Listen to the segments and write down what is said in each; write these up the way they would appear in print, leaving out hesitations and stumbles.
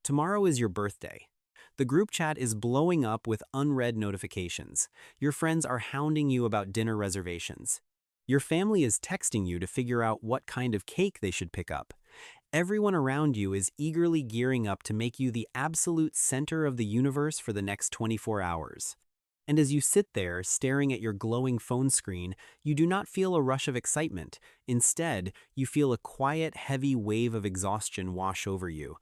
Tomorrow is your birthday. The group chat is blowing up with unread notifications. Your friends are hounding you about dinner reservations. Your family is texting you to figure out what kind of cake they should pick up. Everyone around you is eagerly gearing up to make you the absolute center of the universe for the next 24 hours. And as you sit there staring at your glowing phone screen, you do not feel a rush of excitement. Instead, you feel a quiet, heavy wave of exhaustion wash over you.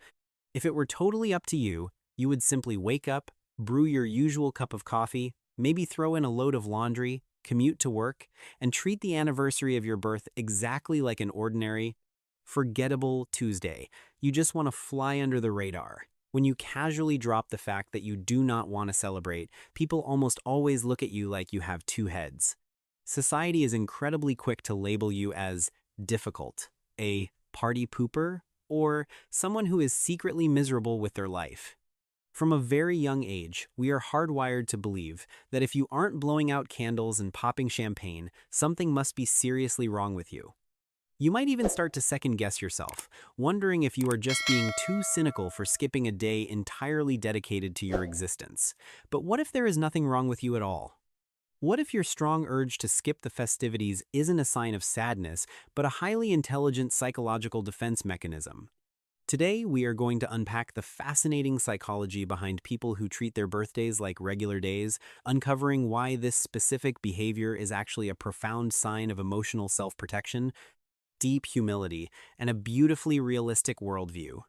If it were totally up to you, you would simply wake up, brew your usual cup of coffee, maybe throw in a load of laundry, commute to work, and treat the anniversary of your birth exactly like an ordinary, forgettable Tuesday. You just want to fly under the radar. When you casually drop the fact that you do not want to celebrate, people almost always look at you like you have two heads. Society is incredibly quick to label you as difficult, a party pooper, or someone who is secretly miserable with their life. From a very young age, we are hardwired to believe that if you aren't blowing out candles and popping champagne, something must be seriously wrong with you. You might even start to second-guess yourself, wondering if you are just being too cynical for skipping a day entirely dedicated to your existence. But what if there is nothing wrong with you at all? What if your strong urge to skip the festivities isn't a sign of sadness, but a highly intelligent psychological defense mechanism? Today, we are going to unpack the fascinating psychology behind people who treat their birthdays like regular days, uncovering why this specific behavior is actually a profound sign of emotional self-protection, deep humility, and a beautifully realistic worldview.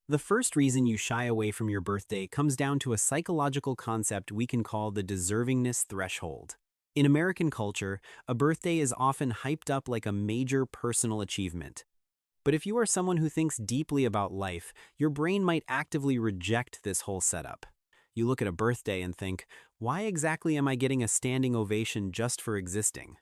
The first reason you shy away from your birthday comes down to a psychological concept we can call the deservingness threshold. In American culture, a birthday is often hyped up like a major personal achievement. But if you are someone who thinks deeply about life, your brain might actively reject this whole setup. You look at a birthday and think, why exactly am I getting a standing ovation just for existing?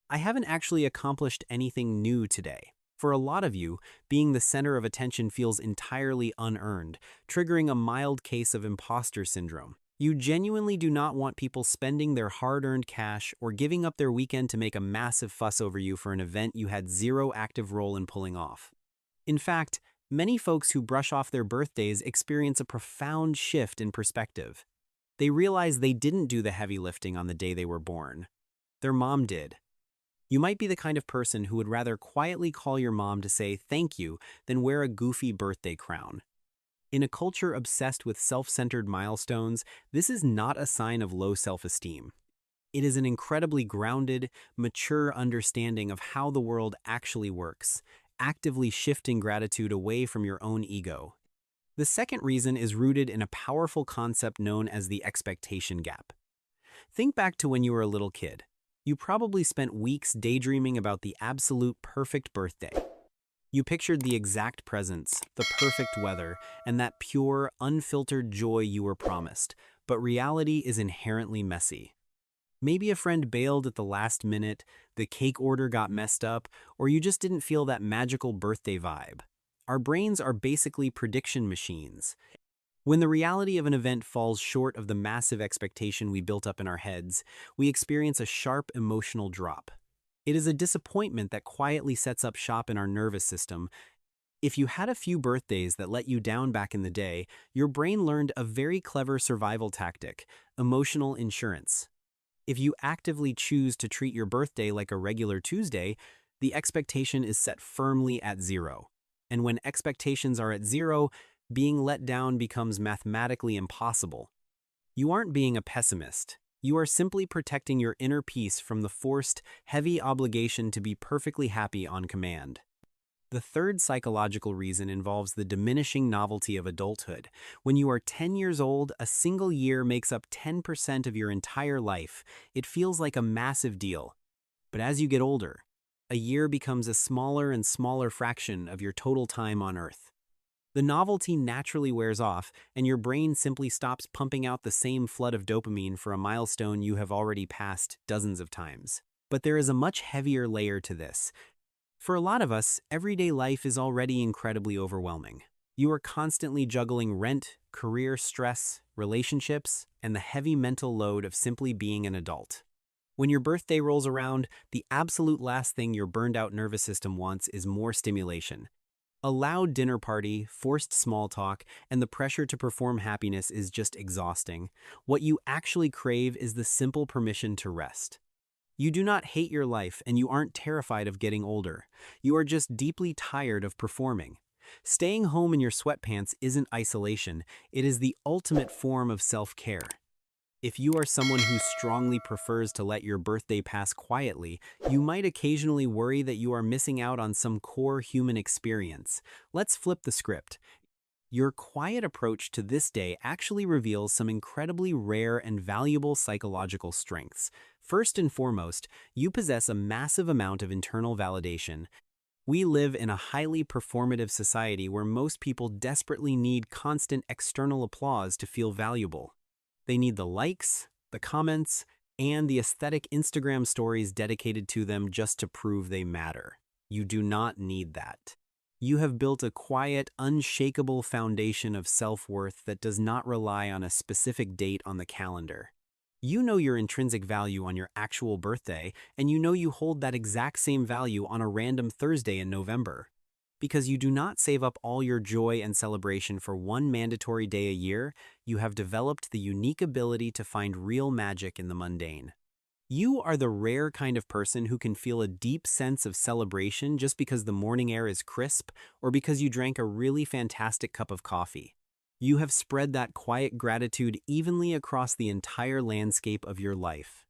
I haven't actually accomplished anything new today. For a lot of you, being the center of attention feels entirely unearned, triggering a mild case of imposter syndrome. You genuinely do not want people spending their hard-earned cash or giving up their weekend to make a massive fuss over you for an event you had zero active role in pulling off. In fact, many folks who brush off their birthdays experience a profound shift in perspective. They realize they didn't do the heavy lifting on the day they were born. Their mom did. You might be the kind of person who would rather quietly call your mom to say thank you than wear a goofy birthday crown. In a culture obsessed with self-centered milestones, this is not a sign of low self-esteem. It is an incredibly grounded, mature understanding of how the world actually works, actively shifting gratitude away from your own ego. The second reason is rooted in a powerful concept known as the expectation gap. Think back to when you were a little kid. You probably spent weeks daydreaming about the absolute perfect birthday. You pictured the exact presents, the perfect weather, and that pure, unfiltered joy you were promised. But reality is inherently messy. Maybe a friend bailed at the last minute, the cake order got messed up, or you just didn't feel that magical birthday vibe. Our brains are basically prediction machines. When the reality of an event falls short of the massive expectation we built up in our heads, we experience a sharp emotional drop. It is a disappointment that quietly sets up shop in our nervous system. If you had a few birthdays that let you down back in the day, your brain learned a very clever survival tactic: emotional insurance. If you actively choose to treat your birthday like a regular Tuesday, the expectation is set firmly at zero. And when expectations are at zero, being let down becomes mathematically impossible. You aren't being a pessimist. You are simply protecting your inner peace from the forced, heavy obligation to be perfectly happy on command. The third psychological reason involves the diminishing novelty of adulthood. When you are 10 years old, a single year makes up 10% of your entire life. It feels like a massive deal. But as you get older, a year becomes a smaller and smaller fraction of your total time on Earth. The novelty naturally wears off, and your brain simply stops pumping out the same flood of dopamine for a milestone you have already passed dozens of times. But there is a much heavier layer to this. For a lot of us, everyday life is already incredibly overwhelming. You are constantly juggling rent, career stress, relationships, and the heavy mental load of simply being an adult. When your birthday rolls around, the absolute last thing your burned-out nervous system wants is more stimulation. A loud dinner party, forced small talk, and the pressure to perform happiness is just exhausting. What you actually crave is the simple permission to rest. You do not hate your life and you aren't terrified of getting older. You are just deeply tired of performing. Staying home in your sweatpants isn't isolation, it is the ultimate form of self-care. If you are someone who strongly prefers to let your birthday pass quietly, you might occasionally worry that you are missing out on some core human experience. Let's flip the script. Your quiet approach to this day actually reveals some incredibly rare and valuable psychological strengths. First and foremost, you possess a massive amount of internal validation. We live in a highly performative society where most people desperately need constant external applause to feel valuable. They need the likes, the comments, and the aesthetic Instagram stories dedicated to them just to prove they matter. You do not need that. You have built a quiet, unshakable foundation of self-worth that does not rely on a specific date on the calendar. You know your intrinsic value on your actual birthday, and you know you hold that exact same value on a random Thursday in November. Because you do not save up all your joy and celebration for one mandatory day a year, you have developed the unique ability to find real magic in the mundane. You are the rare kind of person who can feel a deep sense of celebration just because the morning air is crisp or because you drank a really fantastic cup of coffee. You have spread that quiet gratitude evenly across the entire landscape of your life.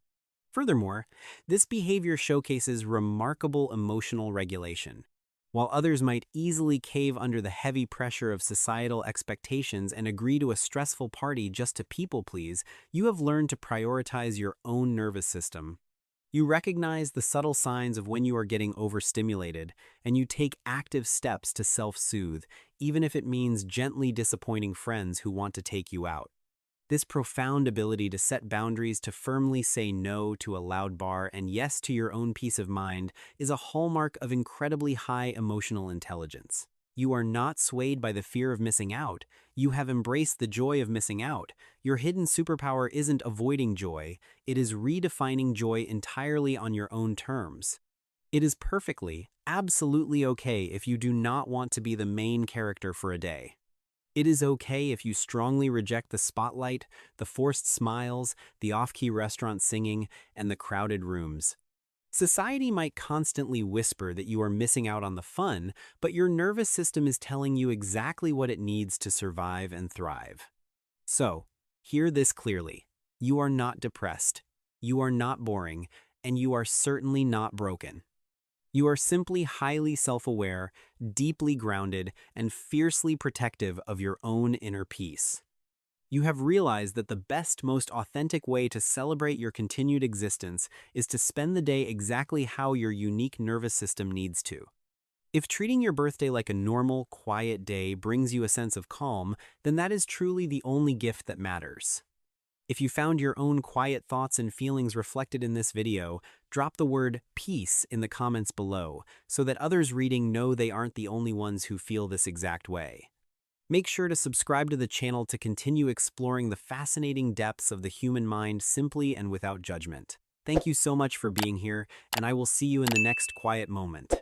Furthermore, this behavior showcases remarkable emotional regulation. While others might easily cave under the heavy pressure of societal expectations and agree to a stressful party just to people please, you have learned to prioritize your own nervous system. You recognize the subtle signs of when you are getting overstimulated, and you take active steps to self-soothe, even if it means gently disappointing friends who want to take you out. This profound ability to set boundaries, to firmly say no to a loud bar and yes to your own peace of mind is a hallmark of incredibly high emotional intelligence. You are not swayed by the fear of missing out. You have embraced the joy of missing out. Your hidden superpower isn't avoiding joy, it is redefining joy entirely on your own terms. It is perfectly, absolutely okay if you do not want to be the main character for a day. It is okay if you strongly reject the spotlight, the forced smiles, the off-key restaurant singing, and the crowded rooms. Society might constantly whisper that you are missing out on the fun, but your nervous system is telling you exactly what it needs to survive and thrive. So, hear this clearly. You are not depressed, you are not boring, and you are certainly not broken. You are simply highly self-aware, deeply grounded, and fiercely protective of your own inner peace. You have realized that the best, most authentic way to celebrate your continued existence is to spend the day exactly how your unique nervous system needs to. If treating your birthday like a normal, quiet day brings you a sense of calm, then that is truly the only gift that matters. If you found your own quiet thoughts and feelings reflected in this video, drop the word peace in the comments below so that others reading know they aren't the only ones who feel this exact way. Make sure to subscribe to the channel to continue exploring the fascinating depths of the human mind simply and without judgment. Thank you so much for being here, and I will see you in the next quiet moment.